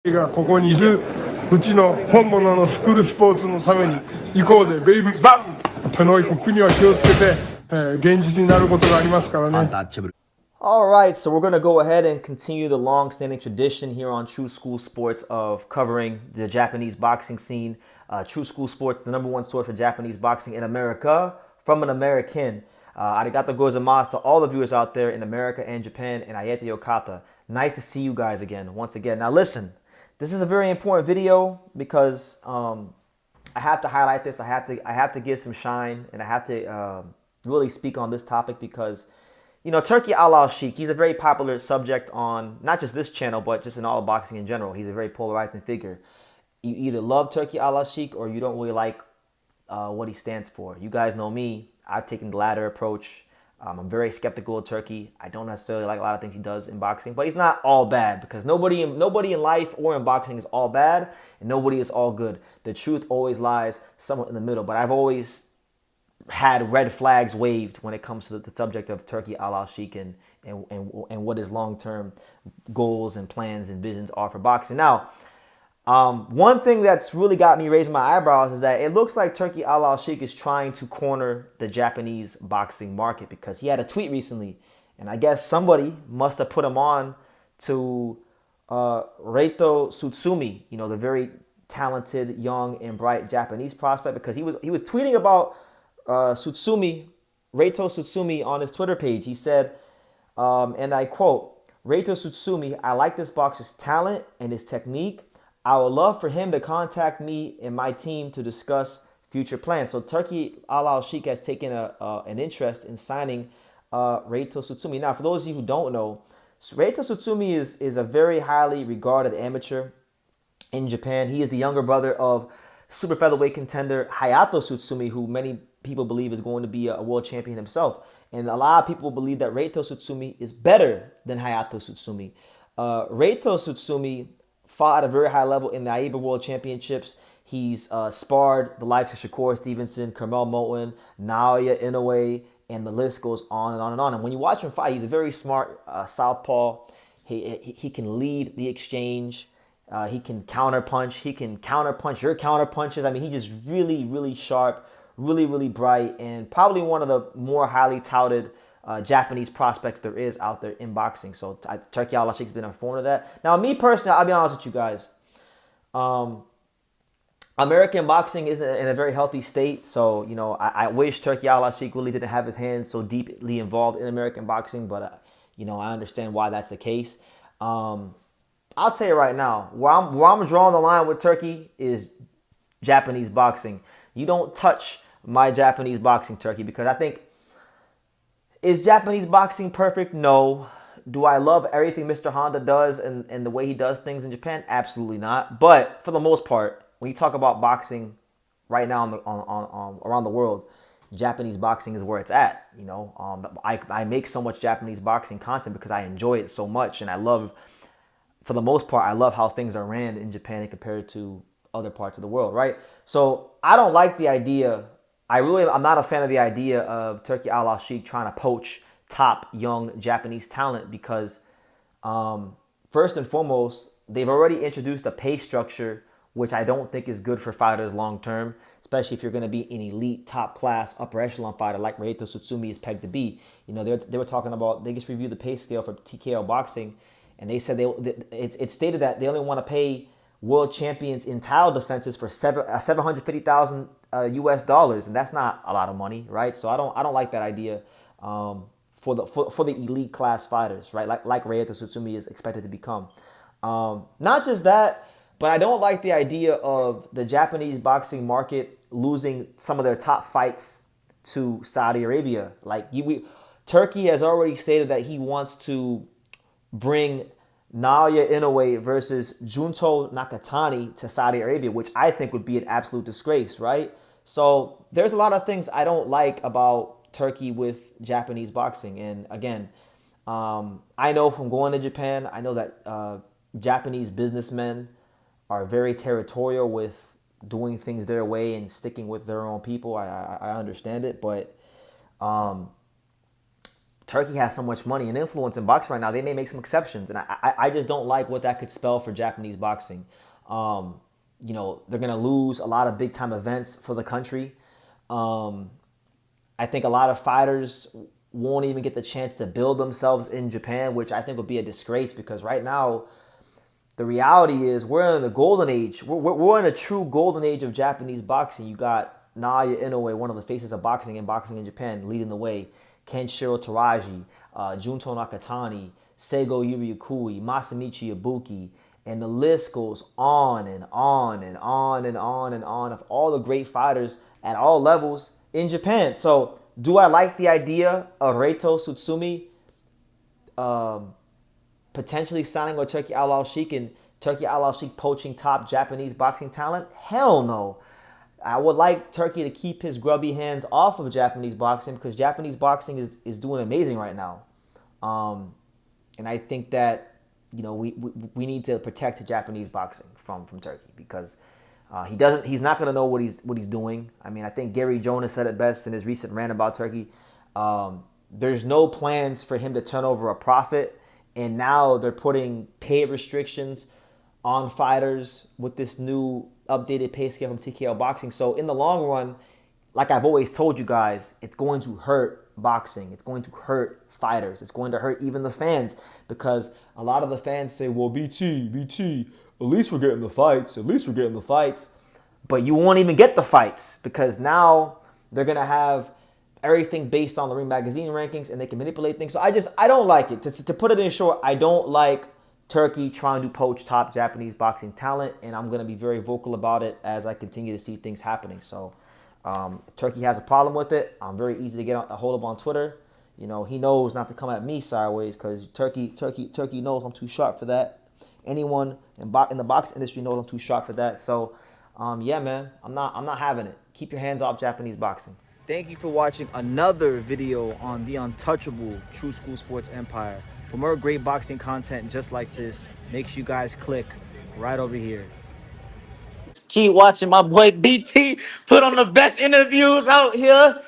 がここにいるうちの本物のスクールスポーツのために行こうぜベイビーバン手の国は気をつけて、現実になることがありますからね。Alright, so we're going to go ahead and continue the long-standing tradition here on True School Sports of covering the Japanese boxing scene. True School Sports, the #1 source for Japanese boxing in America, from an American. Arigato gozaimasu to all the viewers out there in America and Japan, and Ayete Yokata. Nice to see you guys again, once again. Now listen, this is a very important video because I have to highlight this. I have to give some shine, and I have to really speak on this topic because, you know, Turki Alalshikh, he's a very popular subject on not just this channel, but just in all of boxing in general. He's a very polarizing figure. You either love Turki Alalshikh or you don't really like what he stands for. You guys know me. I've taken the latter approach. I'm very skeptical of Turki. I don't necessarily like a lot of things he does in boxing, but he's not all bad because nobody in life or in boxing is all bad and nobody is all good. The truth always lies somewhere in the middle, but I've always had red flags waved when it comes to the subject of Turki Alalshikh and what his long-term goals and plans and visions are for boxing. Now, one thing that's really got me raising my eyebrows is that it looks like Turki Alalshikh is trying to corner the Japanese boxing market because he had a tweet recently, and I guess somebody must have put him on to Reito Tsutsumi, you know, the very talented, young, and bright Japanese prospect, because he was tweeting about Reito Tsutsumi on his Twitter page. He said, and I quote, "Reito Tsutsumi, I like this boxer's talent and his technique. I would love for him to contact me and my team to discuss future plans." So Turki Alalshikh has taken an interest in signing Reito Tsutsumi. Now, for those of you who don't know, Reito Tsutsumi is a very highly regarded amateur in Japan. He is the younger brother of super featherweight contender Hayato Tsutsumi, who many people believe is going to be a world champion himself. And a lot of people believe that Reito Tsutsumi is better than Hayato Tsutsumi. Reito Tsutsumi fought at a very high level in the AIBA World Championships. He's sparred the likes of Shakur Stevenson, Carmel Moten, Naoya Inoue, and the list goes on and on and on. And when you watch him fight, he's a very smart southpaw. He can lead the exchange. He can counterpunch. He can counterpunch your counterpunches. I mean, he's just really, really sharp, really, really bright, and probably one of the more highly touted Japanese prospects there is out there in boxing. So Turki Alalshikh's been informed of that. Now, me personally, I'll be honest with you guys. American boxing isn't in a very healthy state. So, you know, I wish Turki Alalshikh really didn't have his hands so deeply involved in American boxing. But, you know, I understand why that's the case. I'll tell you right now, where I'm drawing the line with Turki is Japanese boxing. You don't touch my Japanese boxing, Turki, because I think, is Japanese boxing perfect? No. Do I love everything Mr. Honda does and the way he does things in Japan? Absolutely not. But for the most part, when you talk about boxing right now around the world, Japanese boxing is where it's at. You know, I make so much Japanese boxing content because I enjoy it so much, and I love, for the most part, I love how things are ran in Japan compared to other parts of the world, right? So I don't like the idea. I'm not a fan of the idea of Turki Alalshikh trying to poach top young Japanese talent because, first and foremost, they've already introduced a pay structure which I don't think is good for fighters long term, especially if you're going to be an elite, top class, upper echelon fighter like Reito Tsutsumi is pegged to be. You know, they were talking about, they just reviewed the pay scale for TKO boxing, and they said it stated that they only want to pay world champions in title defenses for $750,000 US dollars, and that's not a lot of money, right? So I don't like that idea for the elite class fighters, right? Like Reito Tsutsumi is expected to become. Not just that, but I don't like the idea of the Japanese boxing market losing some of their top fights to Saudi Arabia. Like Turki has already stated that he wants to bring Naoya Inoue versus Junto Nakatani to Saudi Arabia, which I think would be an absolute disgrace, right? So there's a lot of things I don't like about Turki with Japanese boxing. And again, I know from going to Japan, I know that Japanese businessmen are very territorial with doing things their way and sticking with their own people. I understand it, but Turkey has so much money and influence in boxing right now. They may make some exceptions, and I just don't like what that could spell for Japanese boxing. You know, they're gonna lose a lot of big time events for the country. I think a lot of fighters won't even get the chance to build themselves in Japan, which I think would be a disgrace because right now, the reality is we're in the golden age. We're in a true golden age of Japanese boxing. You got Naoya Inoue, one of the faces of boxing in Japan, leading the way. Kenshiro Taraji, Junto Nakatani, Seigo Yuriukui, Masamichi Ibuki, and the list goes on and on and on and on and on of all the great fighters at all levels in Japan. So, do I like the idea of Reito Tsutsumi potentially signing with Turki Alalshikh and Turki Alalshikh poaching top Japanese boxing talent? Hell no. I would like Turkey to keep his grubby hands off of Japanese boxing because Japanese boxing is doing amazing right now. And I think that, you know, we need to protect Japanese boxing from Turkey because he's not going to know what he's doing. I mean, I think Gary Jonas said it best in his recent rant about Turkey. There's no plans for him to turn over a profit, and now they're putting pay restrictions on fighters with this new updated pay scale from TKO Boxing. So in the long run, like I've always told you guys, it's going to hurt boxing. It's going to hurt fighters. It's going to hurt even the fans because a lot of the fans say, well, BT, at least we're getting the fights. At least we're getting the fights. But you won't even get the fights because now they're going to have everything based on the Ring Magazine rankings and they can manipulate things. So I don't like it. To put it in short, I don't like Turkey trying to poach top Japanese boxing talent, and I'm going to be very vocal about it as I continue to see things happening. So Turkey has a problem with it. I'm very easy to get a hold of on Twitter. You know, he knows not to come at me sideways because Turkey knows I'm too sharp for that. Anyone in the boxing industry knows I'm too sharp for that. So, yeah, man, I'm not having it. Keep your hands off Japanese boxing. Thank you for watching another video on the untouchable True School Sports Empire. For more great boxing content just like this, make sure you guys click right over here. Keep watching my boy BT put on the best interviews out here.